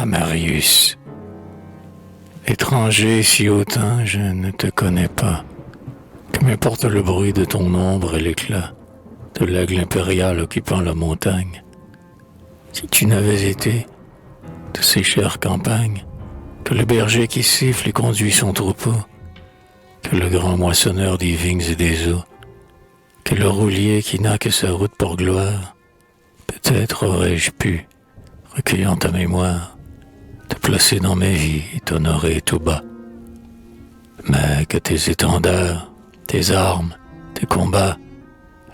Ah Marius, étranger si hautain, je ne te connais pas. Que m'importe le bruit de ton ombre et l'éclat de l'aigle impérial occupant la montagne. Si tu n'avais été de ces chères campagnes, que le berger qui siffle et conduit son troupeau, que le grand moissonneur des vignes et des eaux, que le roulier qui n'a que sa route pour gloire, peut-être aurais-je pu, recueillant ta mémoire, te placer dans ma vie et t'honorer tout bas. Mais que tes étendards, tes armes, tes combats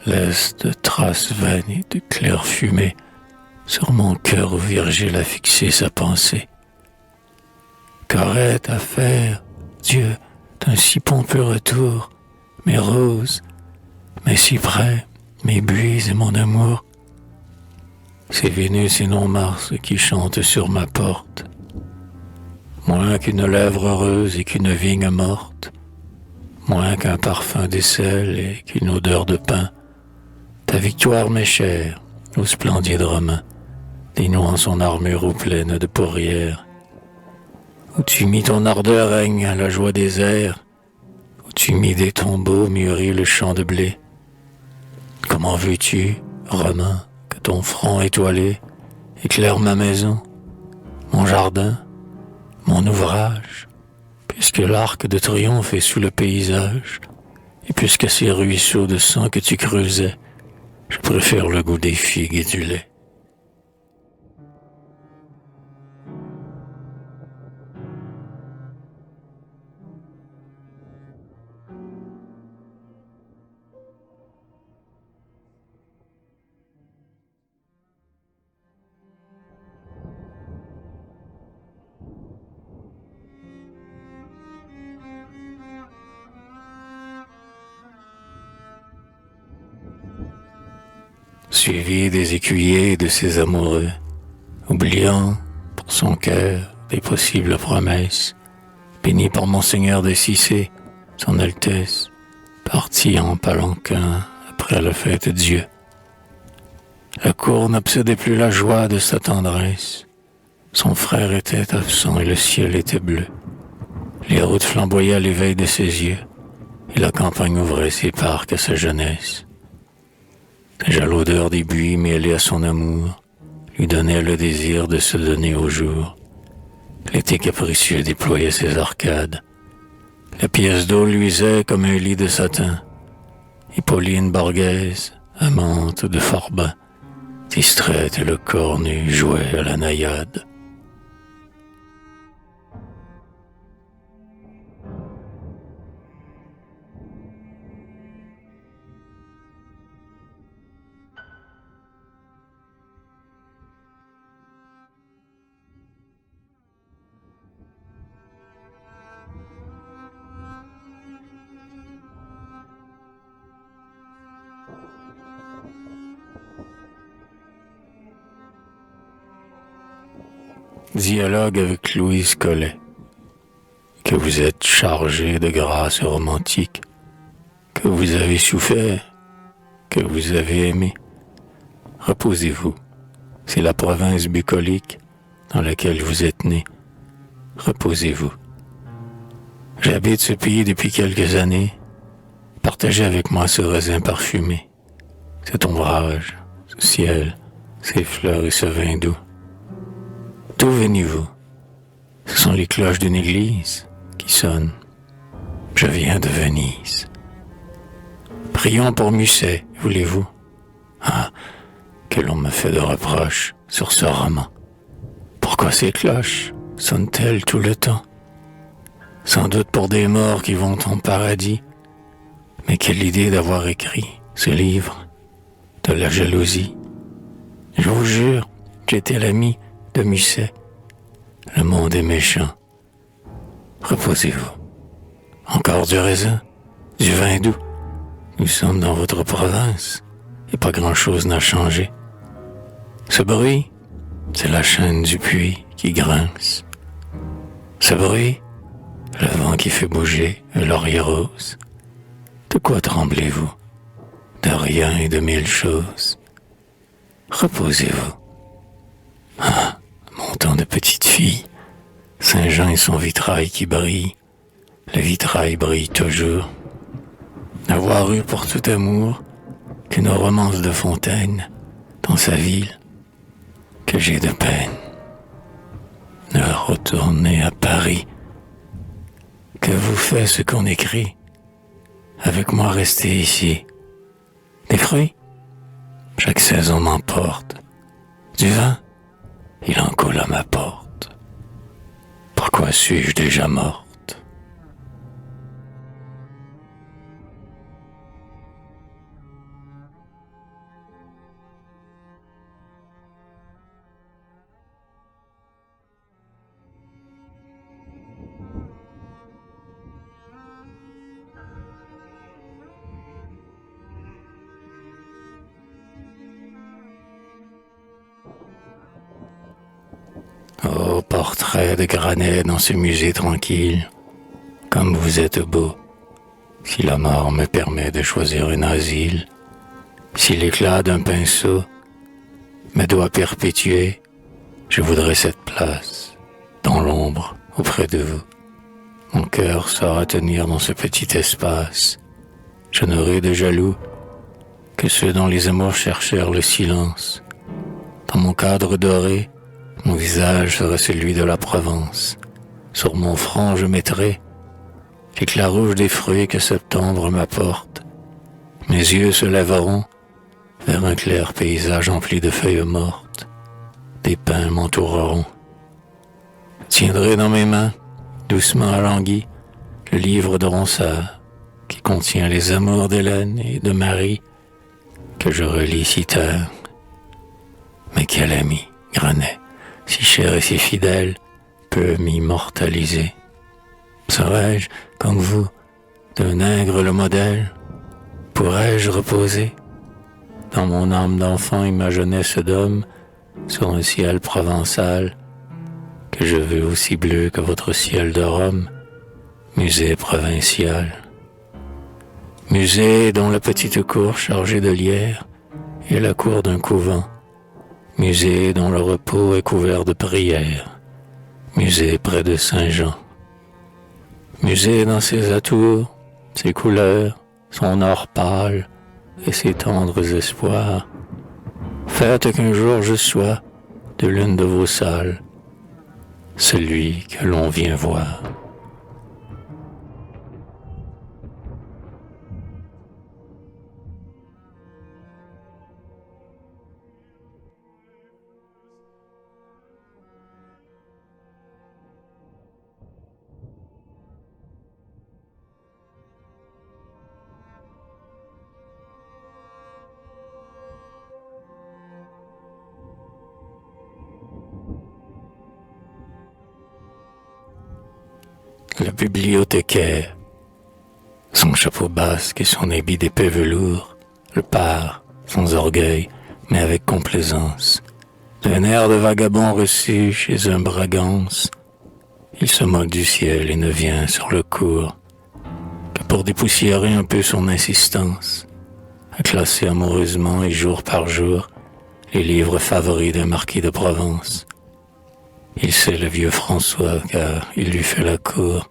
laissent de traces vaines et de claires fumées sur mon cœur où Virgile a fixé sa pensée. Qu'aurait à faire, Dieu, d'un si pompeux retour, mes roses, mes cyprès, mes buis et mon amour? C'est Vénus et non Mars qui chantent sur ma porte. Moins qu'une lèvre heureuse et qu'une vigne morte, moins qu'un parfum d'aisselle et qu'une odeur de pain, ta victoire m'est chère, ô splendide Romain, dénouant son armure aux plaines de pourrières. Où tu mis ton ardeur règne la joie des airs, où tu mis des tombeaux mûrit le champ de blé. Comment veux-tu, Romain, que ton front étoilé éclaire ma maison, mon jardin, mon ouvrage, puisque l'arc de triomphe est sous le paysage, et puisque ces ruisseaux de sang que tu creusais, je préfère le goût des figues et du lait. Suivi des écuyers et de ses amoureux, oubliant pour son cœur des possibles promesses, béni par Monseigneur de Cissé, son Altesse, parti en palanquin après la fête Dieu. La cour n'obsédait plus la joie de sa tendresse, son frère était absent et le ciel était bleu. Les routes flamboyaient à l'éveil de ses yeux, et la campagne ouvrait ses parcs à sa jeunesse. Déjà l'odeur des buis mêlée à son amour lui donnait le désir de se donner au jour. L'été capricieux déployait ses arcades. La pièce d'eau luisait comme un lit de satin. Et Pauline Borghese, amante de Forbin, distraite et le corps nu, jouait à la naïade. Dialogue avec Louise Collet. Que vous êtes chargé de grâce romantique, que vous avez souffert, que vous avez aimé. Reposez-vous. C'est la province bucolique dans laquelle vous êtes né. Reposez-vous. J'habite ce pays depuis quelques années. Partagez avec moi ce raisin parfumé, cet ombrage, ce ciel, ces fleurs et ce vin doux. D'où venez-vous? Ce sont les cloches d'une église qui sonnent. Je viens de Venise. Prions pour Musset, voulez-vous? Ah, que l'on me fait de reproches sur ce roman. Pourquoi ces cloches sonnent-elles tout le temps? Sans doute pour des morts qui vont en paradis. Mais quelle idée d'avoir écrit ce livre, de la jalousie. Je vous jure, j'étais l'ami de Musset. Le monde est méchant. Reposez-vous. Encore du raisin, du vin doux. Nous sommes dans votre province et pas grand-chose n'a changé. Ce bruit, c'est la chaîne du puits qui grince. Ce bruit, le vent qui fait bouger le laurier rose. De quoi tremblez-vous? De rien et de mille choses. Reposez-vous. Ah, mon temps de petite fille. fille, Saint-Jean et son vitrail qui brille, le vitrail brille toujours. N'avoir eu pour tout amour qu'une romance de fontaine dans sa ville, que j'ai de peine de retourner à Paris. Que vous fait ce qu'on écrit? Avec moi rester ici. Des fruits? Chaque saison m'emporte. Du vin? Il en coule à ma porte. Pourquoi suis-je déjà morte? Oh, portrait de Granet dans ce musée tranquille, comme vous êtes beau, si la mort me permet de choisir un asile, si l'éclat d'un pinceau me doit perpétuer, je voudrais cette place, dans l'ombre, auprès de vous. Mon cœur saura tenir dans ce petit espace. Je n'aurai de jaloux que ceux dont les amours cherchèrent le silence. Dans mon cadre doré, mon visage sera celui de la Provence. Sur mon front je mettrai l'éclat rouge des fruits que septembre m'apporte. Mes yeux se lèveront vers un clair paysage empli de feuilles mortes. Des pins m'entoureront. Je tiendrai dans mes mains, doucement alangui, le livre de Ronsard qui contient les amours d'Hélène et de Marie que je relis si tard. Mais quel ami, Granet, si cher et si fidèle, peut m'immortaliser. Serais-je, comme vous, d'un nègre le modèle? Pourrais-je reposer dans mon âme d'enfant et ma jeunesse d'homme sur un ciel provençal que je veux aussi bleu que votre ciel de Rome, musée provincial? Musée dont la petite cour chargée de lierre est la cour d'un couvent. Musée dont le repos est couvert de prières. Musée près de Saint-Jean. Musée dans ses atours, ses couleurs, son or pâle et ses tendres espoirs. Faites qu'un jour je sois de l'une de vos salles, celui que l'on vient voir. Le bibliothécaire, son chapeau basque et son habit d'épais velours, le part, sans orgueil, mais avec complaisance. D'un air de vagabond reçu chez un Bragance, il se moque du ciel et ne vient sur le cours que pour dépoussiérer un peu son insistance, à classer amoureusement et jour par jour les livres favoris d'un marquis de Provence. Il sait le vieux François, car il lui fait la cour.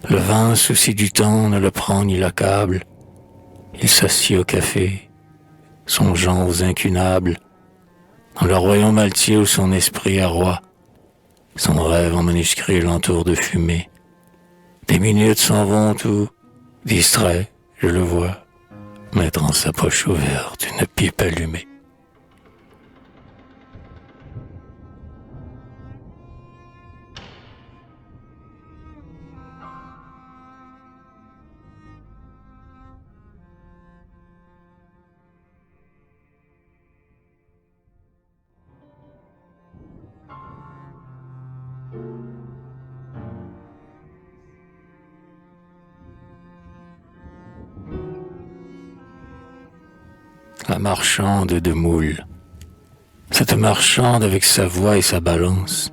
Le vain souci du temps ne le prend ni l'accable. Il s'assied au café, songeant aux incunables, dans le royaume altier où son esprit est roi. Son rêve en manuscrit l'entoure de fumée. Des minutes s'en vont tout, distrait, je le vois, mettre en sa poche ouverte une pipe allumée. La marchande de moules. Cette marchande avec sa voix et sa balance,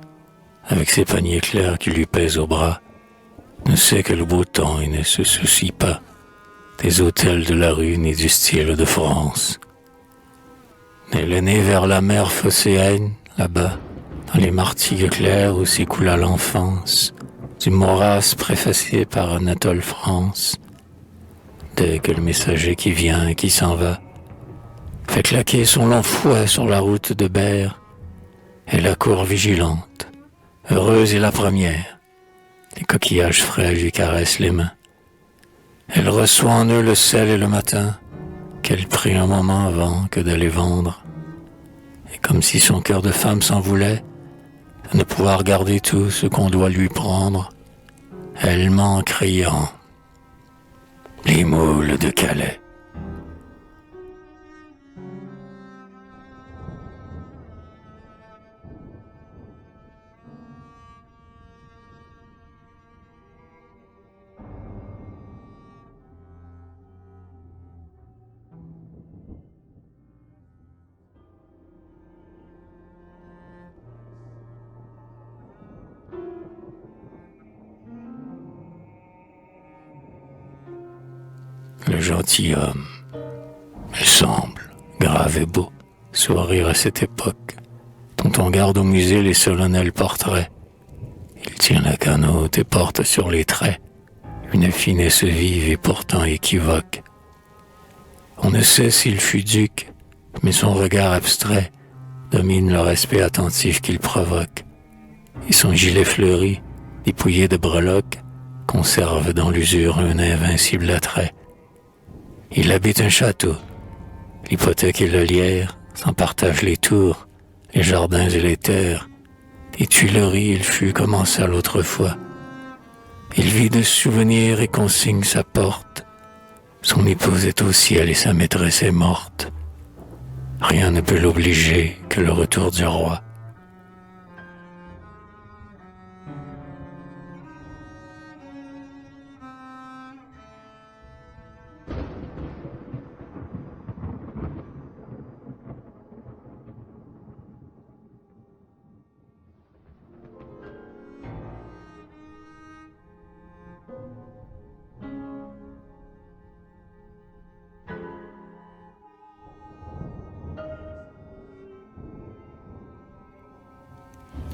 avec ses paniers clairs qui lui pèsent au bras, ne sait que le beau temps et ne se soucie pas des hôtels de la rue ni du style de France. Elle est née vers la mer phocéenne, là-bas, dans les martigues claires où s'écoula l'enfance, du Maurras préfacé par Anatole France, dès que le messager qui vient et qui s'en va fait claquer son long fouet sur la route de Berre, elle accourt vigilante, heureuse est la première. Les coquillages frais lui caressent les mains. Elle reçoit en eux le sel et le matin, qu'elle prit un moment avant que d'aller vendre. Et comme si son cœur de femme s'en voulait, de ne pouvoir garder tout ce qu'on doit lui prendre, elle ment en criant les moules de Calais. Le gentilhomme, il semble, grave et beau, sourire à cette époque, dont on garde au musée les solennels portraits. Il tient la canne haute et porte sur les traits une finesse vive et pourtant équivoque. On ne sait s'il fut duc, mais son regard abstrait domine le respect attentif qu'il provoque. Et son gilet fleuri, dépouillé de breloques, conserve dans l'usure un invincible attrait. Il habite un château, l'hypothèque et le lierre s'en partagent les tours, les jardins et les terres. Des Tuileries il fut commença l'autrefois. Il vit de souvenirs et consigne sa porte. Son épouse est au ciel et sa maîtresse est morte. Rien ne peut l'obliger que le retour du roi.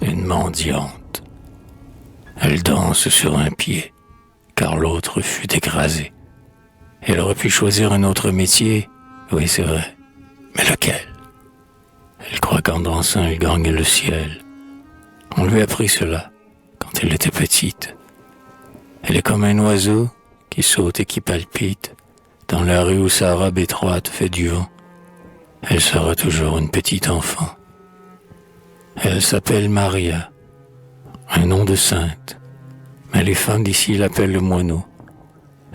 Une mendiante. Elle danse sur un pied, car l'autre fut écrasé. Elle aurait pu choisir un autre métier, oui c'est vrai, mais lequel? Elle croit qu'en dansant elle gagne le ciel. On lui a appris cela quand elle était petite. Elle est comme un oiseau qui saute et qui palpite dans la rue où sa robe étroite fait du vent. Elle sera toujours une petite enfant. Elle s'appelle Maria, un nom de sainte, mais les femmes d'ici l'appellent le moineau.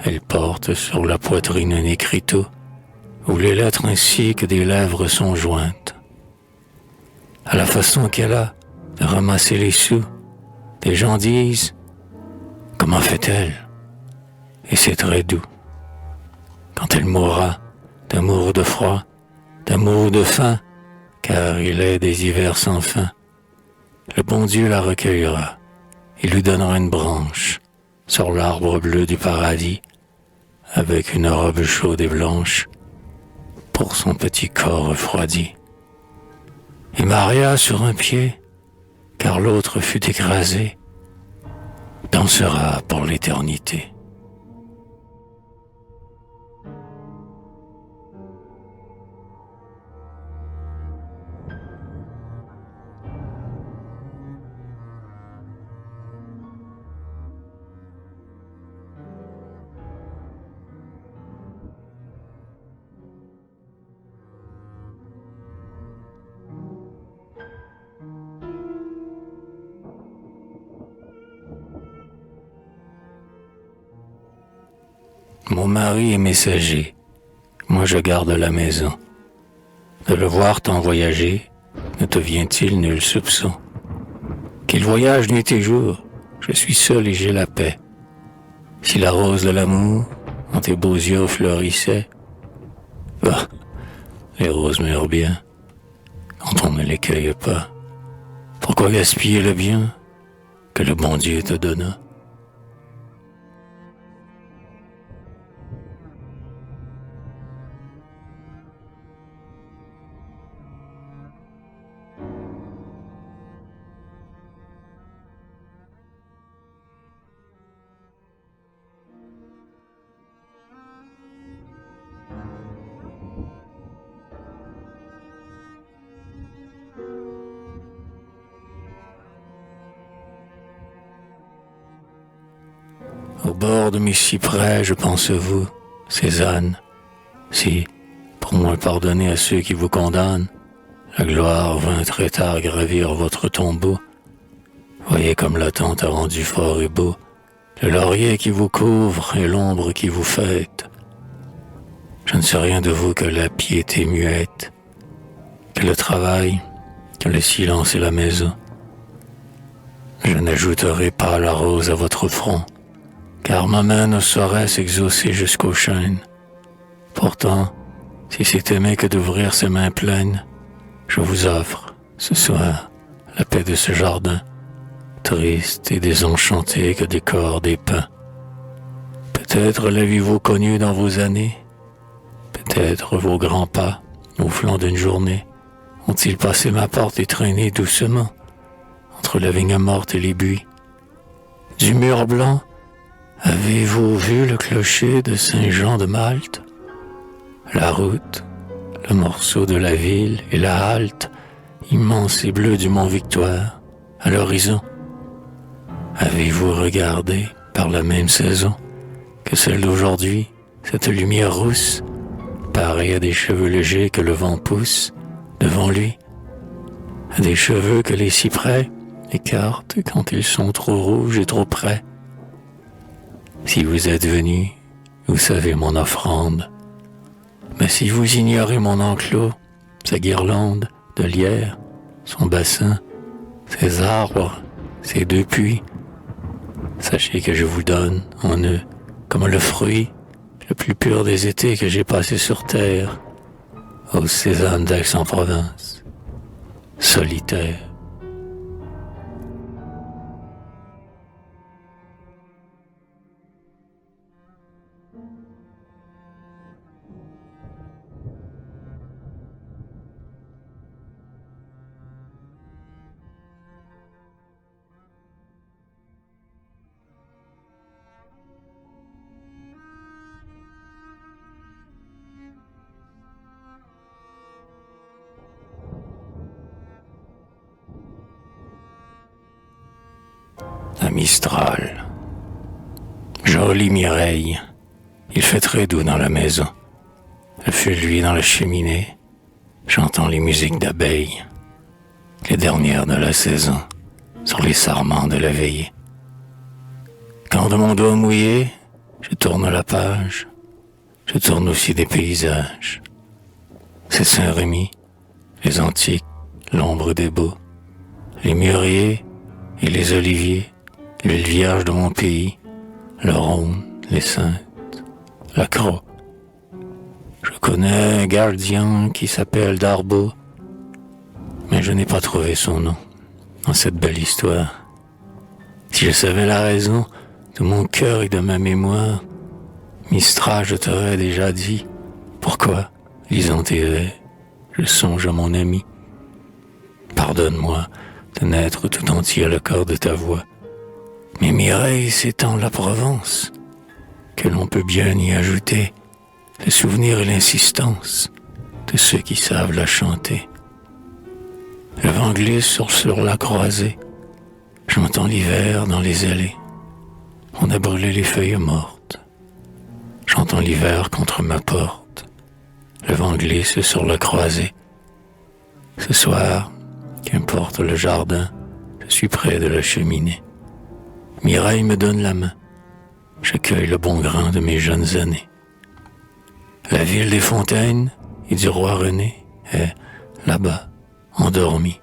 Elle porte sur la poitrine un écriteau où les lettres ainsi que des lèvres sont jointes. À la façon qu'elle a de ramasser les sous, des gens disent « Comment fait-elle ?» Et c'est très doux. Quand elle mourra, d'amour ou de froid, d'amour ou de faim, car il est des hivers sans fin, le bon Dieu la recueillera et lui donnera une branche sur l'arbre bleu du paradis, avec une robe chaude et blanche pour son petit corps refroidi. Et Maria sur un pied, car l'autre fut écrasé, dansera pour l'éternité. Mon mari est messager, moi je garde la maison. De le voir tant voyager, ne te vient-il nul soupçon? Qu'il voyage nuit et jour, je suis seul et j'ai la paix. Si la rose de l'amour, en tes beaux yeux fleurissait, bah, les roses meurent bien, quand on ne les cueille pas. Pourquoi gaspiller le bien que le bon Dieu te donna? Au bord de mes cyprès, je pense à vous, Cézanne. Si, pour moins pardonner à ceux qui vous condamnent, la gloire vint très tard gravir votre tombeau. Voyez comme l'attente a rendu fort et beau le laurier qui vous couvre et l'ombre qui vous fête. Je ne sais rien de vous que la piété muette, que le travail, que le silence et la maison. Je n'ajouterai pas la rose à votre front, car ma main ne saurait s'exaucer jusqu'aux chaînes. Pourtant, si c'est aimer que d'ouvrir ses mains pleines, je vous offre, ce soir, la paix de ce jardin, triste et désenchanté que décore des pins. Peut-être l'avez-vous connu dans vos années, peut-être vos grands pas, au flanc d'une journée, ont-ils passé ma porte et traîné doucement, entre la vigne morte et les buis. Du mur blanc, avez-vous vu le clocher de Saint-Jean de Malte? La route, le morceau de la ville et la halte, immense et bleue du Mont Victoire, à l'horizon. Avez-vous regardé, par la même saison, que celle d'aujourd'hui, cette lumière rousse, pareille à des cheveux légers que le vent pousse devant lui, à des cheveux que les cyprès écartent quand ils sont trop rouges et trop près? Si vous êtes venu, vous savez mon offrande, mais si vous ignorez mon enclos, sa guirlande de lierre, son bassin, ses arbres, ses deux puits, sachez que je vous donne en eux, comme le fruit le plus pur des étés que j'ai passé sur terre, ô Cézanne d'Aix-en-Provence, solitaire. La Mistral. Jolie Mireille, il fait très doux dans la maison. Le feu lui dans la cheminée, j'entends les musiques d'abeilles, les dernières de la saison, sur les sarments de la veillée. Quand de mon doigt mouillé, je tourne la page, je tourne aussi des paysages. C'est Saint-Rémy, les antiques, l'ombre des beaux, les mûriers et les oliviers, l'huile vierge de mon pays, le Rhône, les Saintes, la Croix. Je connais un gardien qui s'appelle Darbo, mais je n'ai pas trouvé son nom dans cette belle histoire. Si je savais la raison de mon cœur et de ma mémoire, Mistral, je t'aurais déjà dit pourquoi, lisant tes vers, je songe à mon ami. Pardonne-moi de n'être tout entier à le corps de ta voix, mais Mireille, c'est en la Provence que l'on peut bien y ajouter le souvenir et l'insistance de ceux qui savent la chanter. Le vent glisse sur la croisée, j'entends l'hiver dans les allées. On a brûlé les feuilles mortes, j'entends l'hiver contre ma porte. Le vent glisse sur la croisée. Ce soir, qu'importe le jardin, je suis près de la cheminée. Mireille me donne la main, j'accueille le bon grain de mes jeunes années. La ville des fontaines et du roi René est, là-bas, endormie.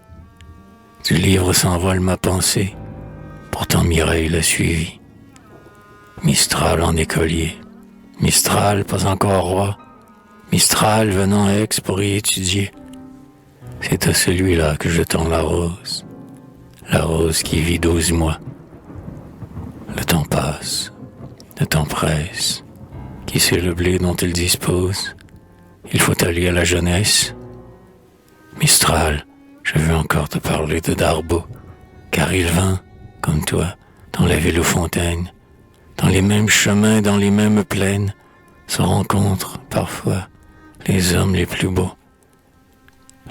Du livre s'envole ma pensée, pourtant Mireille l'a suivi. Mistral en écolier, Mistral pas encore roi, Mistral venant à Aix pour y étudier. C'est à celui-là que je tends la rose qui vit 12 mois. Le temps passe, le temps presse, qui sait le blé dont il dispose? Il faut aller à la jeunesse. Mistral, je veux encore te parler de Darbo, car il vint, comme toi, dans la ville aux fontaines, dans les mêmes chemins, dans les mêmes plaines, se rencontrent parfois les hommes les plus beaux.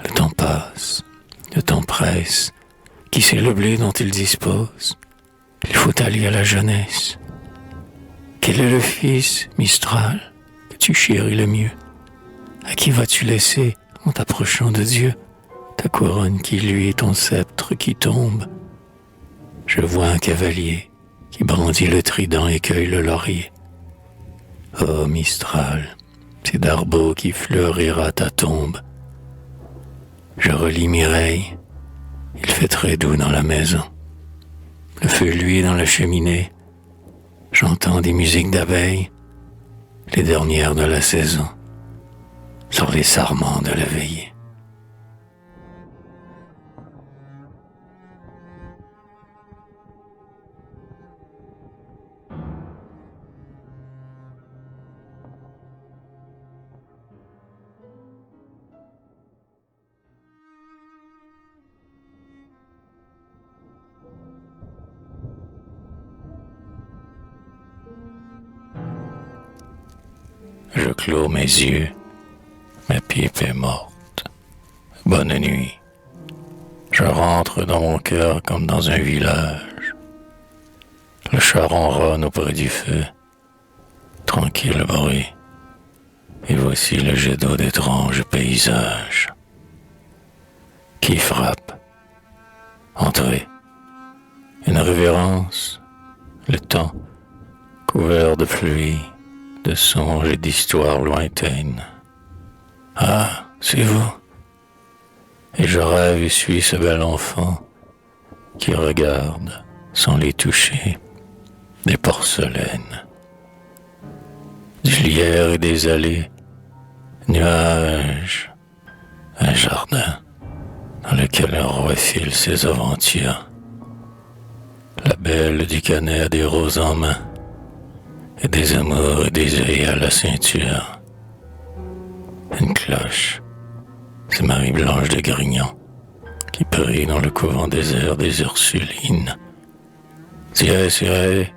Le temps passe, le temps presse, qui sait le blé dont il dispose? Il faut aller à la jeunesse. Quel est le fils, Mistral, que tu chéris le mieux? À qui vas-tu laisser, en t'approchant de Dieu, ta couronne qui luit, ton sceptre qui tombe? Je vois un cavalier qui brandit le trident et cueille le laurier. Oh Mistral, c'est d'Arbeau qui fleurira ta tombe. Je relis Mireille, il fait très doux dans la maison. Le feu luit dans la cheminée, j'entends des musiques d'abeilles, les dernières de la saison, sur les sarments de la veillée. Je clos mes yeux, ma pipe est morte. Bonne nuit. Je rentre dans mon cœur comme dans un village. Le chat ronronne auprès du feu. Tranquille bruit. Et voici le jet d'eau d'étranges paysages. Qui frappe? Entrez. Une révérence. Le temps, couvert de pluie, de songes et d'histoires lointaines. Ah, c'est vous. Et je rêve et suis ce bel enfant qui regarde, sans les toucher, des porcelaines, du lierre et des allées, nuages, un jardin dans lequel un roi file ses aventures. La belle du canet a des roses en main, et des amours et des œils à la ceinture. Une cloche, c'est Marie-Blanche de Grignon, qui prie dans le couvent désert des Ursulines. Siré, siré,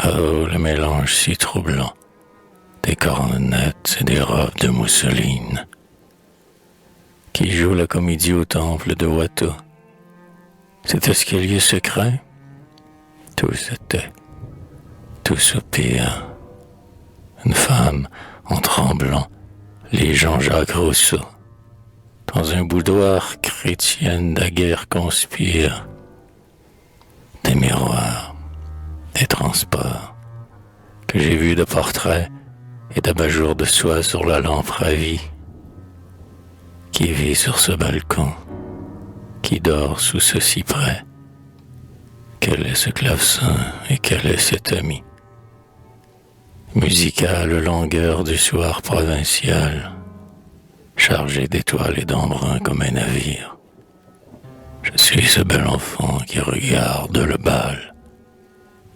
oh, le mélange si troublant, des cornettes et des robes de mousseline. Qui joue la comédie au temple de Watteau? Cet escalier secret? Tout se tait. Tout soupire. Une femme, en tremblant, lit Jean-Jacques Rousseau. Dans un boudoir, chrétienne daguerre conspire. Des miroirs, des transports, que j'ai vus de portraits et d'abat-jour de soie sur la lampe ravie. Qui vit sur ce balcon? Qui dort sous ce cyprès? Quel est ce clavecin et quel est cet ami? Musicale longueur du soir provincial, chargé d'étoiles et d'embruns comme un navire. Je suis ce bel enfant qui regarde le bal,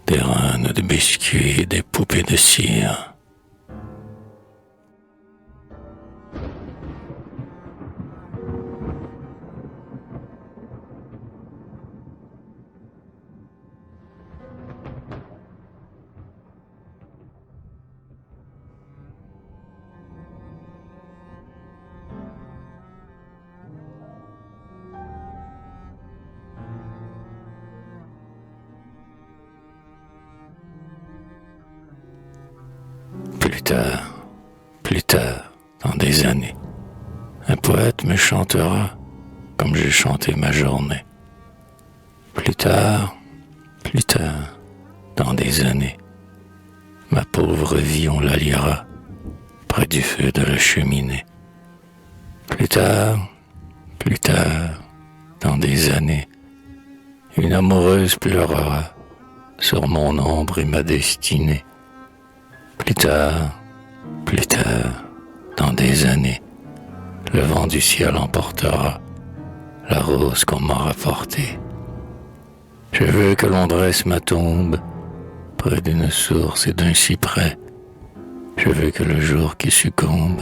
des reines de biscuits et des poupées de cire. Plus tard, dans des années, un poète me chantera comme j'ai chanté ma journée. Plus tard, dans des années, ma pauvre vie on la lira près du feu de la cheminée. Plus tard, dans des années, une amoureuse pleurera sur mon ombre et ma destinée. Plus tard, dans des années, le vent du ciel emportera la rose qu'on m'a rapportée. Je veux que l'on dresse ma tombe près d'une source et d'un cyprès. Je veux que le jour qui succombe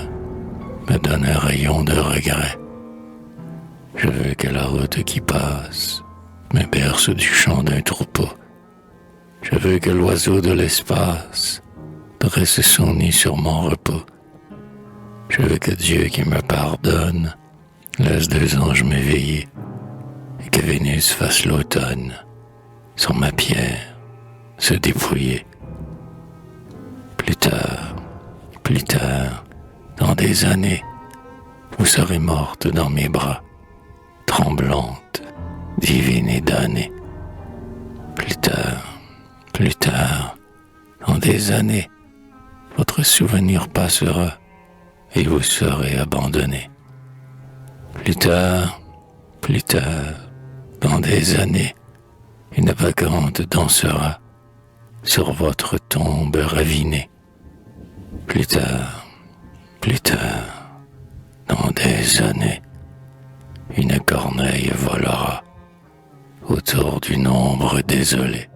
me donne un rayon de regret. Je veux que la route qui passe me berce du chant d'un troupeau. Je veux que l'oiseau de l'espace dresse son nid sur mon repos. Je veux que Dieu qui me pardonne laisse deux anges m'éveiller et que Vénus fasse l'automne sur ma pierre se dépouiller. Plus tard, dans des années, vous serez morte dans mes bras, tremblante, divine et damnée. Plus tard, dans des années, votre souvenir passera et vous serez abandonné. Plus tard, dans des années, une vagante dansera sur votre tombe ravinée. Plus tard, dans des années, une corneille volera autour d'une ombre désolée.